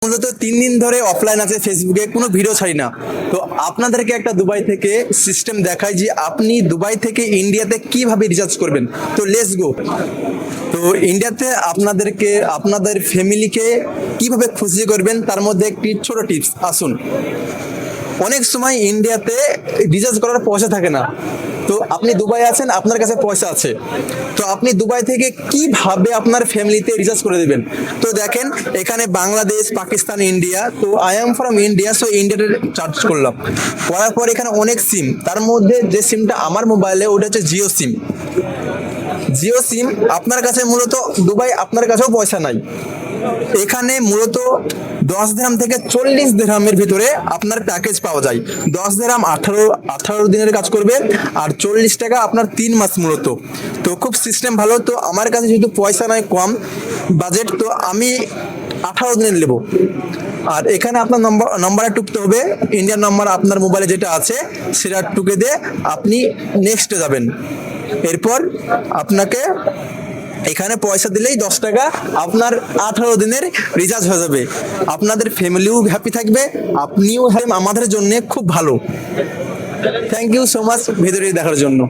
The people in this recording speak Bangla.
মূলত 3 দিন ধরে অফলাইন আছে, ফেসবুকে কোনো ভিডিও ছাড়ি না। তো আপনাদেরকে একটা দুবাই থেকে সিস্টেম দেখাই যে আপনি দুবাই থেকে ইন্ডিয়াতে কিভাবে রিচার্জ করবেন। তো লেটস গো। তো ইন্ডিয়াতে আপনাদেরকে আপনাদের ফ্যামিলিকে কিভাবে খুশি করবেন তার মধ্যে একটি ছোট টিপস আসুন। অনেক সময় ইন্ডিয়াতে রিচার্জ করার পয়সা থাকে না, তো আপনি দুবাই আছেন, আপনার কাছে পয়সা আছে, তো আপনি দুবাই থেকে কিভাবে আপনার ফ্যামিলিতে রিচার্জ করে দেবেন। তো দেখেন এখানে বাংলাদেশ, পাকিস্তান, ইন্ডিয়া, তো I am from India, so ইন্ডিয়াতে চার্জ করলাম। করার পর এখানে অনেক সিম, তার মধ্যে যে সিমটা আমার মোবাইলে ওটা হচ্ছে জিও সিম। জিও সিম আপনার কাছে মূলত দুবাই আপনার কাছেও পয়সা নাই, এখানে মূলত 10 দিরহাম থেকে 40 দিরহামের ভিতরে আপনার প্যাকেজ পাওয়া যায়। 10 দিরহাম 18 দিনের কাজ করবে, আর 40 টাকা আপনার 3 মাস মূলত। তো খুব সিস্টেম ভালো। তো আমার কাছে যেহেতু পয়সা নাই, কম বাজেট, তো আমি 18 দিনের নেব। আর এখানে আপনার নম্বরে টুকতে হবে, ইন্ডিয়ান নাম্বার আপনার মোবাইলে যেটা আছে সেটা টুকে দিয়ে আপনি নেক্সটে যাবেন। এরপর আপনাকে এখানে পয়সা দিলেই 10 টাকা আপনার 18 দিনের রিচার্জ হয়ে যাবে। আপনাদের ফ্যামিলিও হ্যাপি থাকবে, আপনিও হ্যাপি। আমাদের জন্য খুব ভালো। থ্যাংক ইউ সো মাচ ভিডিওটি দেখার জন্য।